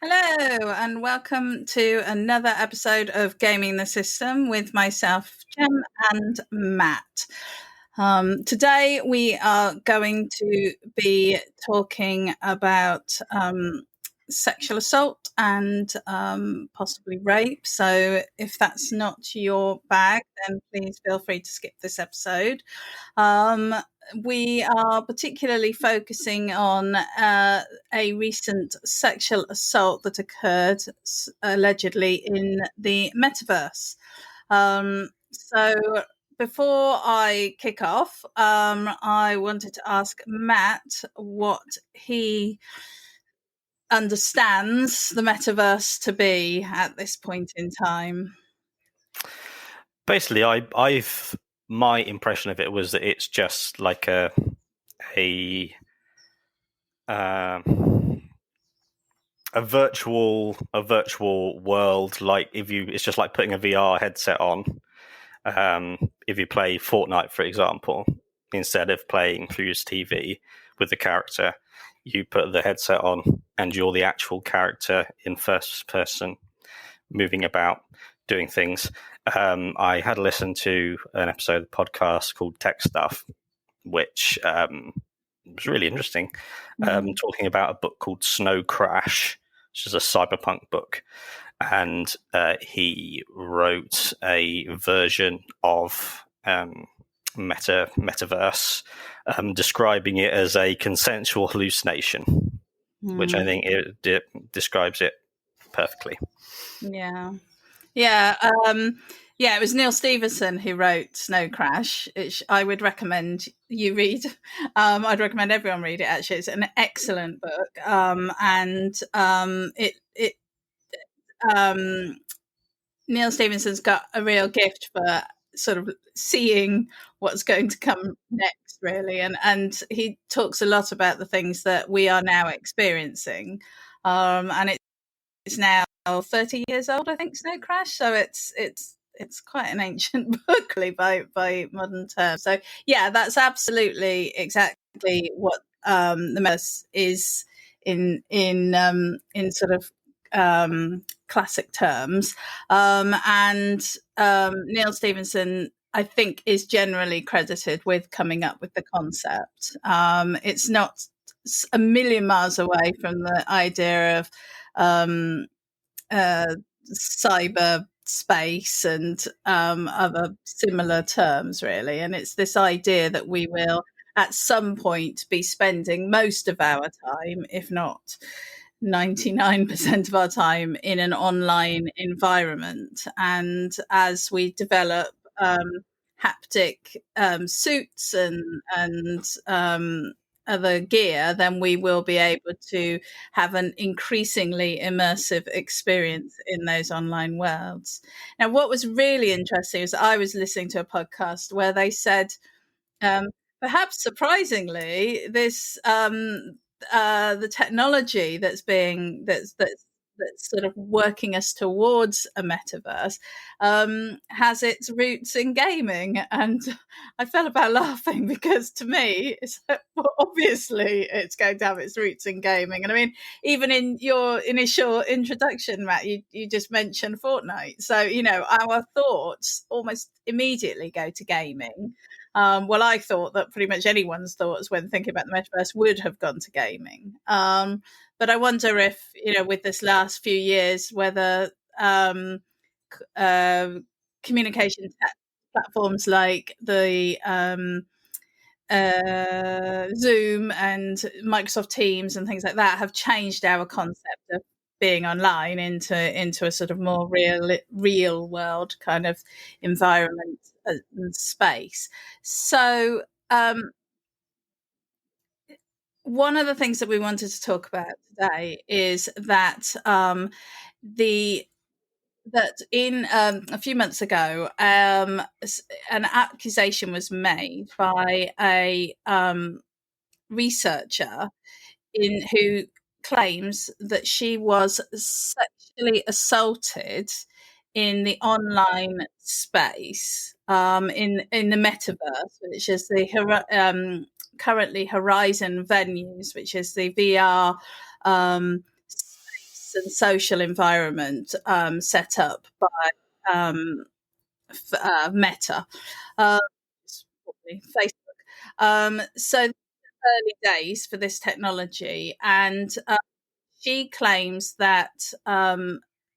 Hello, and welcome to another episode of Gaming the System with myself, Jem and Matt. Today we are going to be talking about sexual assault and possibly rape. So if that's not your bag, then please feel free to skip this episode. We are particularly focusing on a recent sexual assault that occurred allegedly in the Metaverse. So before I kick off, I wanted to ask Matt what he understands the Metaverse to be at this point in time. Basically, I've my impression of it was that it's just like a virtual world. Like it's just like putting a VR headset on. If you play Fortnite, for example, instead of playing through your TV with the character, you put the headset on and you're the actual character in first person, moving about, doing things. I had listened to an episode of the podcast called Tech Stuff, which was really interesting, talking about a book called Snow Crash, which is a cyberpunk book. And he wrote a version of Metaverse, describing it as a consensual hallucination, which I think it describes it perfectly. Yeah. It was Neal Stephenson who wrote Snow Crash, which I would recommend you read. I'd recommend everyone read it. Actually, it's an excellent book, Neal Stephenson's got a real gift for sort of seeing what's going to come next, really, and he talks a lot about the things that we are now experiencing, and it's now 30 years old, I think, Snow Crash. So it's quite an ancient book, really, by modern terms. So yeah, that's absolutely exactly what the Metaverse is in sort of classic terms. And Neal Stephenson, I think, is generally credited with coming up with the concept. It's not a million miles away from the idea of cyber space and other similar terms, really. And it's this idea that we will at some point be spending most of our time, if not 99% of our time, in an online environment. And as we develop haptic suits and other gear, then we will be able to have an increasingly immersive experience in those online worlds. Now, what was really interesting is I was listening to a podcast where they said, perhaps surprisingly, this the technology that's sort of working us towards a metaverse has its roots in gaming. And I felt about laughing because, to me, it's well, obviously it's going to have its roots in gaming. And I mean, even in your initial introduction, Matt, you just mentioned Fortnite. So, our thoughts almost immediately go to gaming. Well, I thought that pretty much anyone's thoughts when thinking about the metaverse would have gone to gaming. But I wonder if, with this last few years, whether communication platforms like the Zoom and Microsoft Teams and things like that have changed our concept of being online into a sort of more real world kind of environment and space. So one of the things that we wanted to talk about today is that in a few months ago, an accusation was made by a researcher who claims that she was sexually assaulted in the online space, in the metaverse, which is the currently Horizon Venues, which is the VR space and social environment set up by Meta, Facebook. So early days for this technology, and she claims that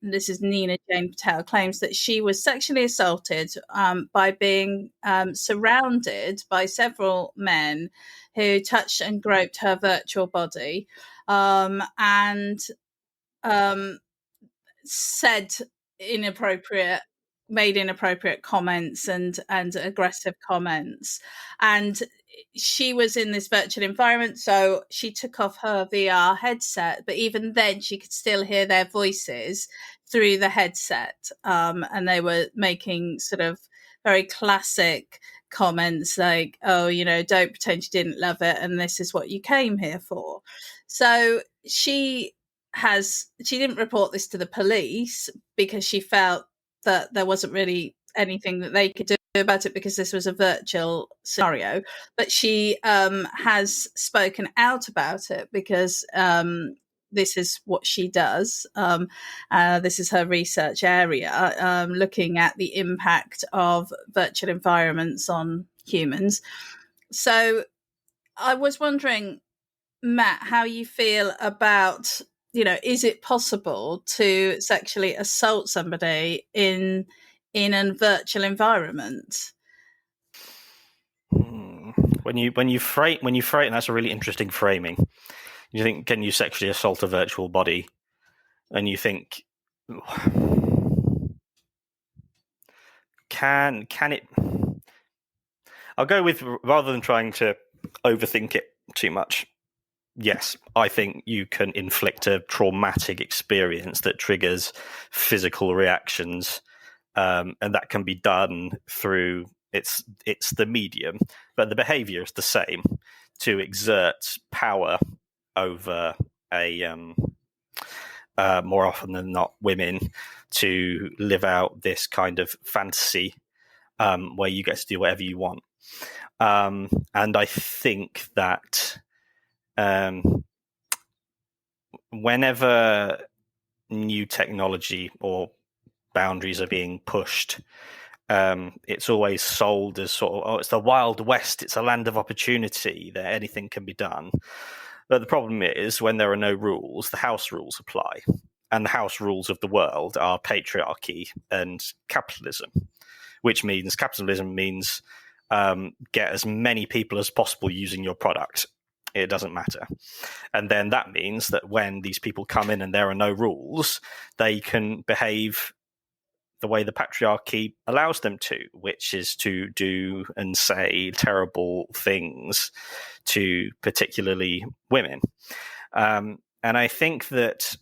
this is Nina Jane Patel claims that she was sexually assaulted by being surrounded by several men who touched and groped her virtual body, and said made inappropriate comments and aggressive comments. And she was in this virtual environment, so she took off her VR headset, but even then she could still hear their voices through the headset, and they were making sort of very classic comments like, oh, don't pretend you didn't love it and this is what you came here for. So she didn't report this to the police because she felt that there wasn't really anything that they could do about it because this was a virtual scenario. But she has spoken out about it because this is what she does. This is her research area, looking at the impact of virtual environments on humans. So I was wondering, Matt, how you feel about, is it possible to sexually assault somebody in a virtual environment? When you frame, that's a really interesting framing. You think, can you sexually assault a virtual body? And you think, can it? I'll go with, rather than trying to overthink it too much. Yes, I think you can inflict a traumatic experience that triggers physical reactions, and that can be done through it's the medium, but the behavior is the same, to exert power over a more often than not women, to live out this kind of fantasy where you get to do whatever you want. And I think that whenever new technology or boundaries are being pushed, it's always sold as sort of, oh, it's the Wild West, it's a land of opportunity, that anything can be done. But the problem is, when there are no rules, the house rules apply. And the house rules of the world are patriarchy and capitalism, which means capitalism means get as many people as possible using your product. It doesn't matter. And then that means that when these people come in and there are no rules, they can behave the way the patriarchy allows them to, which is to do and say terrible things to particularly women. And I think that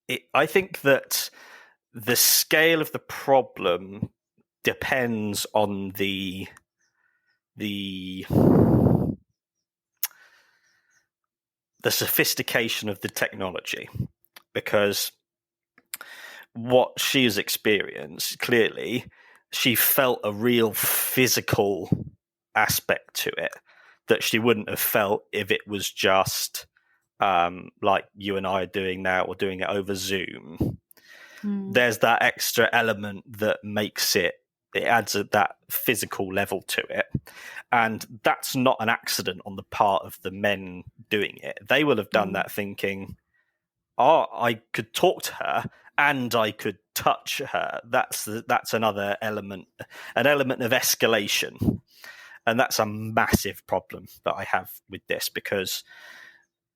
the scale of the problem depends on the sophistication of the technology, because what she has experienced, clearly, she felt a real physical aspect to it that she wouldn't have felt if it was just like you and I are doing now, or doing it over Zoom. There's that extra element that makes it adds that physical level to it. And that's not an accident on the part of the men doing it. They will have done that thinking, oh, I could talk to her and I could touch her. That's another element, an element of escalation. And that's a massive problem that I have with this, because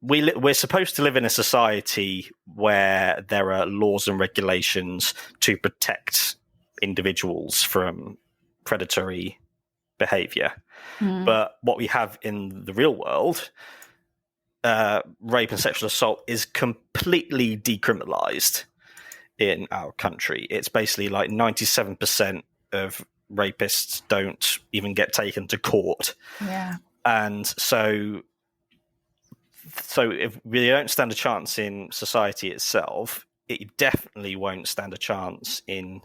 we're supposed to live in a society where there are laws and regulations to protect individuals from predatory behavior. But what we have in the real world, rape and sexual assault, is completely decriminalized in our country. It's basically like 97% of rapists don't even get taken to court. Yeah. And so if we don't stand a chance in society itself, it definitely won't stand a chance in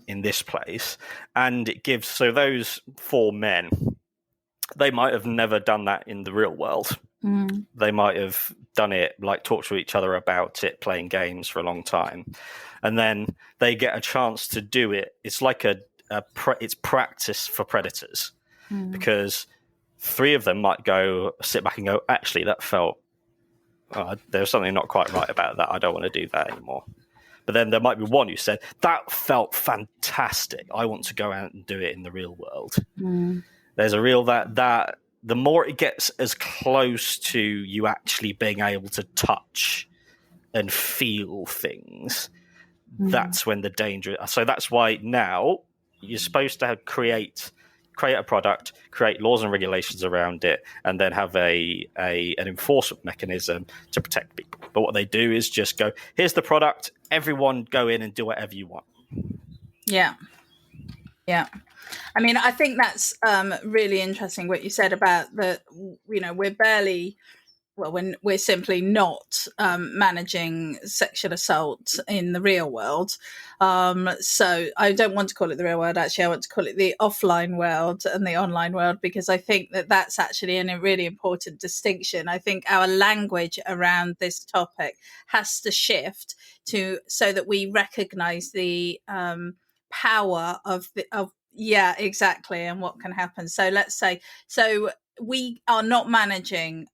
this place. And it gives, so those four men, they might have never done that in the real world. They might have done it, like talked to each other about it, playing games for a long time, and then they get a chance to do it. It's like it's practice for predators, because 3 of them might sit back and go, actually, that felt there's something not quite right about that. I don't want to do that anymore. But then there might be one who said, that felt fantastic. I want to go out and do it in the real world. There's a real that the more it gets as close to you actually being able to touch and feel things, that's when the danger. So that's why now you're supposed to create a product, create laws and regulations around it, and then have an enforcement mechanism to protect people. But what they do is just go, here's the product, everyone go in and do whatever you want. Yeah. I mean, I think that's really interesting what you said about we're barely, when we're simply not managing sexual assault in the real world. So I don't want to call it the real world, actually. I want to call it the offline world and the online world, because I think that's actually a really important distinction. I think our language around this topic has to shift so that we recognize the power of yeah, exactly, and what can happen. So let's say, we are not managing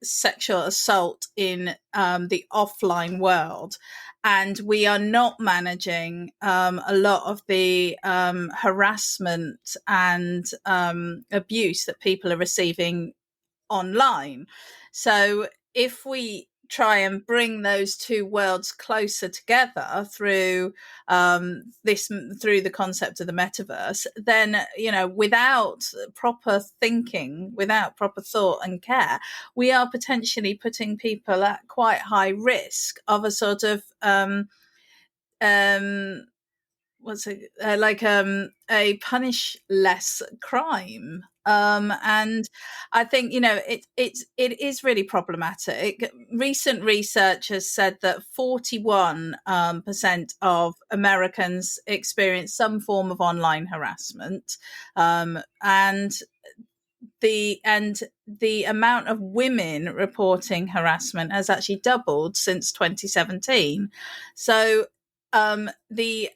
sexual assault in the offline world, and we are not managing a lot of the harassment and abuse that people are receiving online. So if we try and bring those 2 worlds closer together through through the concept of the metaverse, then without proper thinking, without proper thought and care, we are potentially putting people at quite high risk of a sort of a punish less crime. And I think it is really problematic. Recent research has said that 41% of Americans experience some form of online harassment, and the amount of women reporting harassment has actually doubled since 2017. So the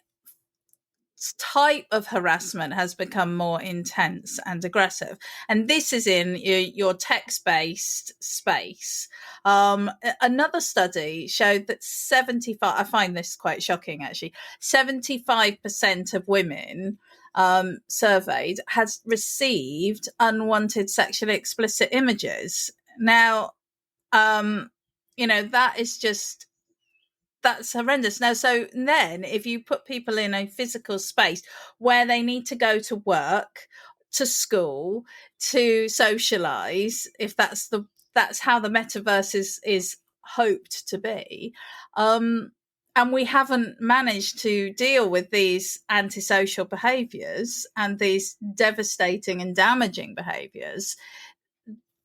type of harassment has become more intense and aggressive, and this is in your text-based space. Another study showed that 75, I find this quite shocking actually, 75% of women surveyed has received unwanted sexually explicit images. Now that is just, that's horrendous. Now, so then if you put people in a physical space where they need to go to work, to school, to socialize, if that's how the metaverse is hoped to be, and we haven't managed to deal with these antisocial behaviors and these devastating and damaging behaviors,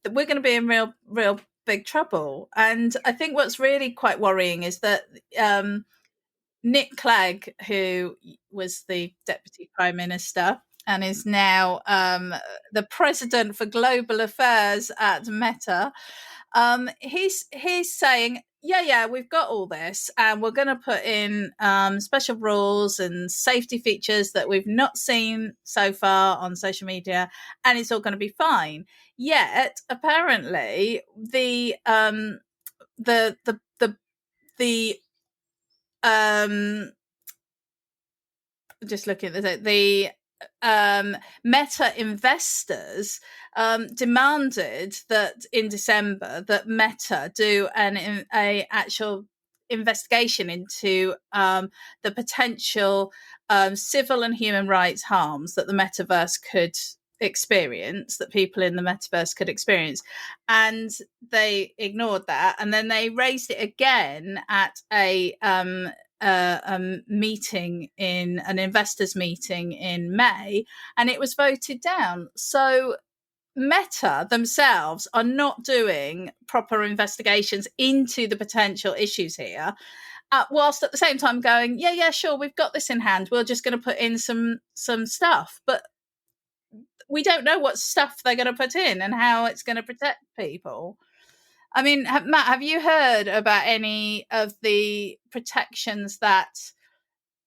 we're going to be in real big trouble. And I think what's really quite worrying is that Nick Clegg, who was the Deputy Prime Minister and is now the President for Global Affairs at Meta, he's saying, yeah, we've got all this, and we're going to put in special rules and safety features that we've not seen so far on social media, and it's all going to be fine. Yet, apparently, just looking at the Meta investors demanded that in December that Meta do a actual investigation into the potential civil and human rights harms that the metaverse could experience, that people in the metaverse could experience, and they ignored that, and then they raised it again at a meeting, in an investors meeting in May, and it was voted down. So Meta themselves are not doing proper investigations into the potential issues here, whilst at the same time going, yeah, sure, we've got this in hand, we're just going to put in some stuff, but we don't know what stuff they're going to put in and how it's going to protect people. I mean, Matt, have you heard about any of the protections that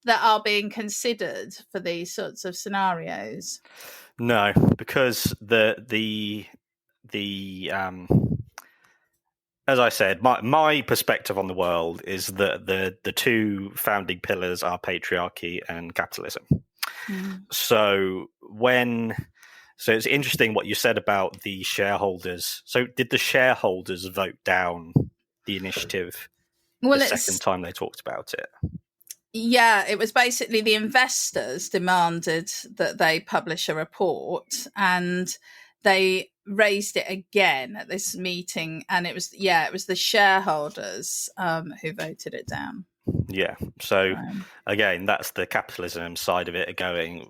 are being considered for these sorts of scenarios? No, because as I said, my perspective on the world is that the two founding pillars are patriarchy and capitalism. So it's interesting what you said about the shareholders. So did the shareholders vote down the initiative the second time they talked about it? Yeah, it was basically the investors demanded that they publish a report, and they raised it again at this meeting, and it was the shareholders who voted it down. Yeah. So again, that's the capitalism side of it, going,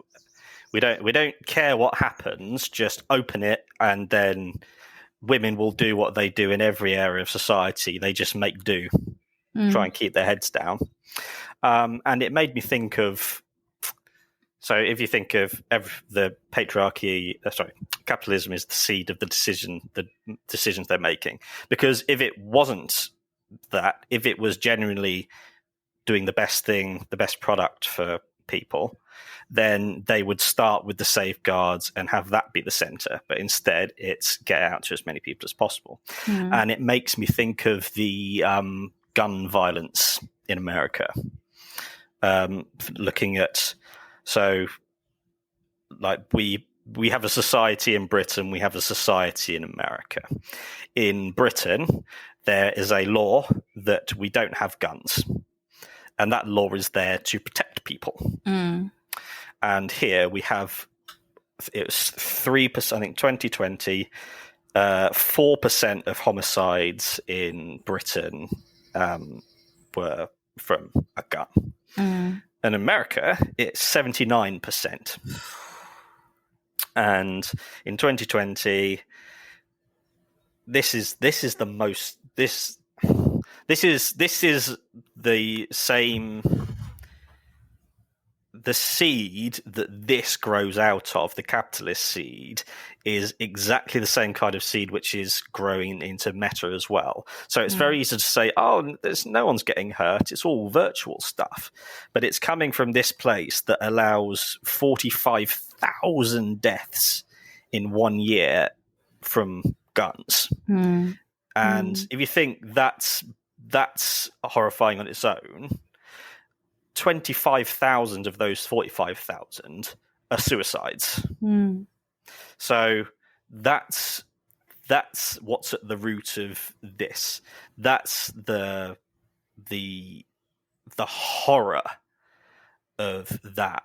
we don't care what happens, just open it, and then women will do what they do in every area of society. They just make do, try and keep their heads down. And it made me think of, so if you think of the patriarchy, capitalism is the seed of the decisions they're making. Because if it wasn't that, if it was genuinely doing the best thing, the best product for people, then they would start with the safeguards and have that be the center. But instead, it's get out to as many people as possible. And it makes me think of the gun violence in America. Looking at, so like we have a society in Britain, we have a society in America. In Britain, there is a law that we don't have guns, and that law is there to protect people. And here we have, it was 3%, I think 2020, 4% of homicides in Britain were from a gun. In America, it's 79%. And in 2020, this is the most, this is the same, the seed that this grows out of, the capitalist seed, is exactly the same kind of seed which is growing into Meta as well. So it's very easy to say, oh, there's no one's getting hurt, it's all virtual stuff. But it's coming from this place that allows 45,000 deaths in 1 year from guns. And if you think that's horrifying on its own, 25,000 of those 45,000 are suicides. So that's what's at the root of this. That's the horror of that.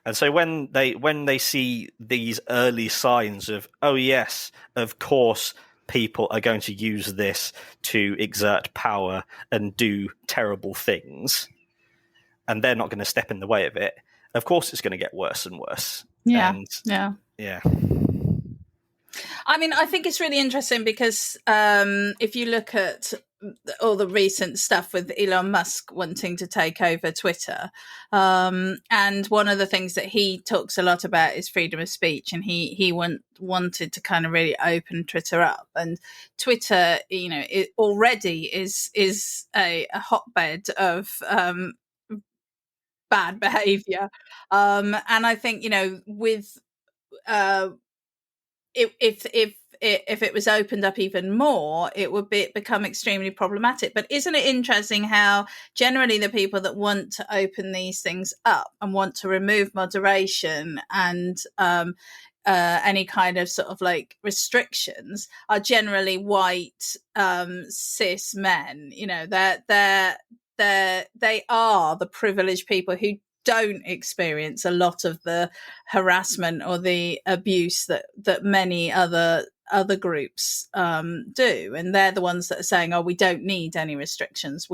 And so when they see these early signs of, oh yes, of course people are going to use this to exert power and do terrible things, and they're not going to step in the way of it, of course it's going to get worse and worse. Yeah. I mean, I think it's really interesting because if you look at all the recent stuff with Elon Musk wanting to take over Twitter, and one of the things that he talks a lot about is freedom of speech, and he wanted to kind of really open Twitter up. And Twitter, it already is a hotbed of bad behavior, and I think with if it was opened up even more, it would become extremely problematic. But isn't it interesting how generally the people that want to open these things up and want to remove moderation and any kind of sort of like restrictions are generally white cis men? They are the privileged people who don't experience a lot of the harassment or the abuse that many other groups do, and they're the ones that are saying, oh, we don't need any restrictions,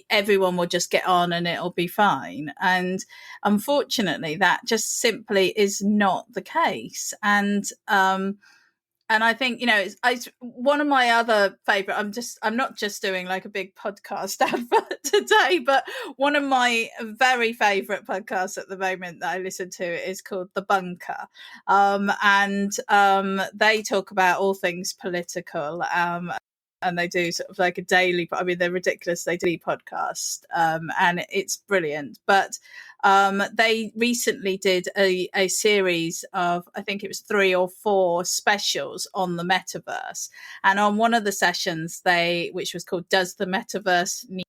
everyone will just get on and it'll be fine. And unfortunately that just simply is not the case. And I think, one of my other favorite, I'm not just doing like a big podcast advert today, but one of my very favorite podcasts at the moment that I listen to is called The Bunker. And they talk about all things political. and they do sort of like a daily, I mean, they're ridiculous, they do podcast, and it's brilliant. But they recently did a series of, I think it was 3 or 4 specials on the metaverse. And on one of the sessions, which was called Does the Metaverse Need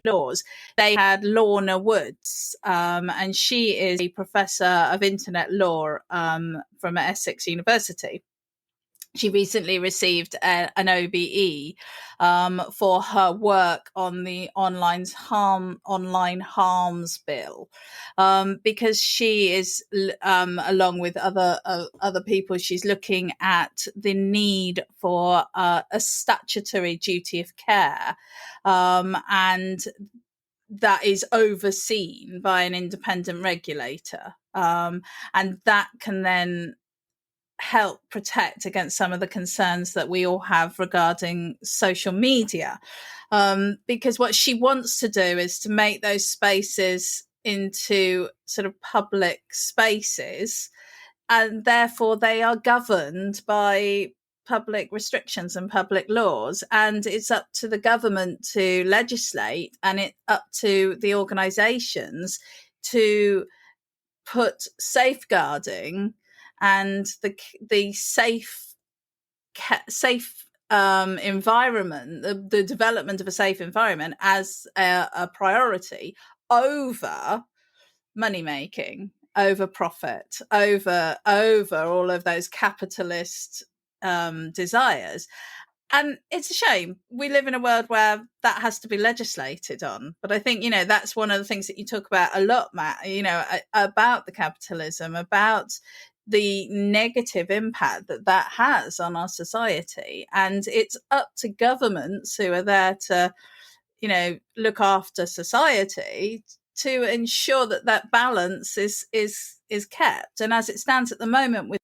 Laws, they had Lorna Woods, and she is a professor of internet law from Essex University. She recently received an OBE for her work on the online harms bill, because she is, along with other people, she's looking at the need for a statutory duty of care, and that is overseen by an independent regulator, and that can then help protect against some of the concerns that we all have regarding social media, because what she wants to do is to make those spaces into sort of public spaces, and therefore they are governed by public restrictions and public laws, and it's up to the government to legislate, and it's up to the organizations to put safeguarding and the safe environment, the development of a safe environment as a priority over money making, over profit, over all of those capitalist desires. And it's a shame we live in a world where that has to be legislated on. But I think, that's one of the things that you talk about a lot, Matt, about the capitalism, about the negative impact that has on our society. And it's up to governments who are there to, look after society to ensure that balance is kept. And as it stands at the moment with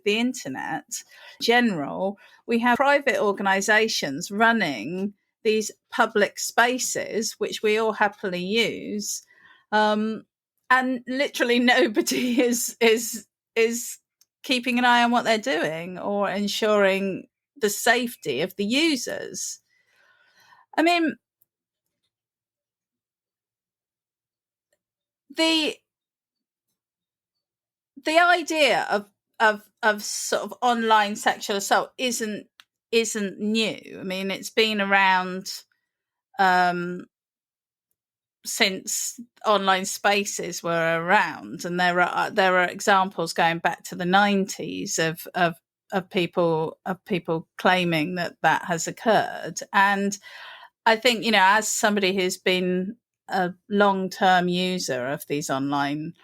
the internet in general, we have private organizations running these public spaces, which we all happily use, and literally nobody is keeping an eye on what they're doing or ensuring the safety of the users. I mean, the idea of sort of online sexual assault isn't new. I mean, it's been around since online spaces were around, and there are examples going back to the 90s of people claiming that has occurred. And I think, as somebody who's been a long-term user of these online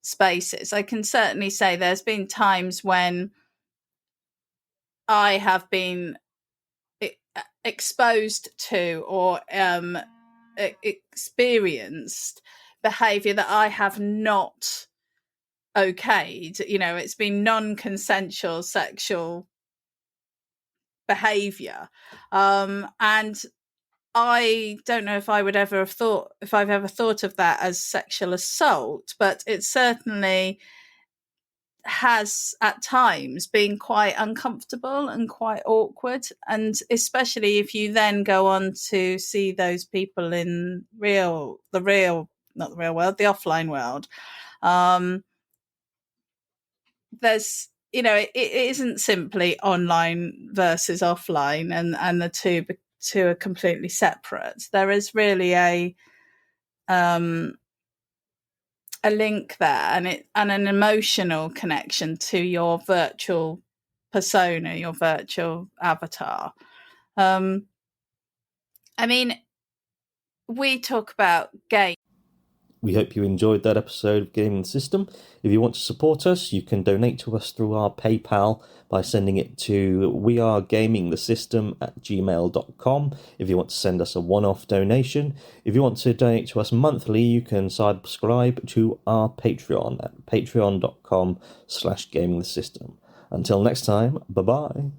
spaces, I can certainly say there's been times when I have been exposed to or experienced behavior that I have not okayed. It's been non-consensual sexual behavior, and I don't know if I've ever thought of that as sexual assault, but it certainly has at times been quite uncomfortable and quite awkward. And especially if you then go on to see those people in the offline world, there's, it isn't simply online versus offline, and the two are completely separate. There is really a link there, and an emotional connection to your virtual persona, your virtual avatar. I mean, we talk about games. We hope you enjoyed that episode of Gaming the System. If you want to support us, you can donate to us through our PayPal by sending it to wearegamingthesystem@gmail.com if you want to send us a one-off donation. If you want to donate to us monthly, you can subscribe to our Patreon at patreon.com/gamingthesystem. Until next time, bye-bye.